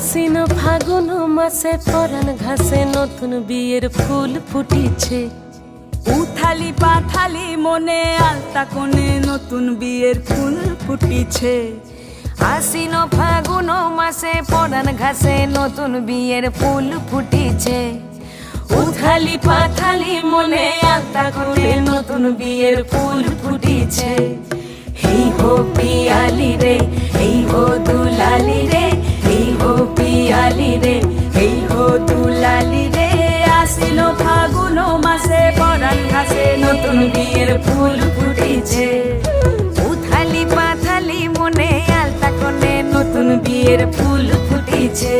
আশ্বিন ফাগুন মাসে পরাণ ঘাসে নতুন বিয়ের ফুল ফুটিছে। উথালি পাথালি মনে আলতা কোণে নতুন বিয়ের ফুল ফুটিছে। আশ্বিন ফাগুন মাসে পরাণ ঘাসে নতুন বিয়ের ফুল ফুটিছে। উথালি পাথালি মনে আলতা কোণে নতুন বিয়ের ফুল ফুটিছে। হেই হো পিয়ালি রে, হেই হো দুলালি রে, হেই হো পিয়ালি রে, হেই হো দুলালি রে। আশ্বিন ফাগুন মাসে পরাণ ঘাসে নতুন বিয়ের ফুল ফুটিছে। উথালি পাথালি মনে আলতা কোণে নতুন বিয়ের ফুল ফুটিছে।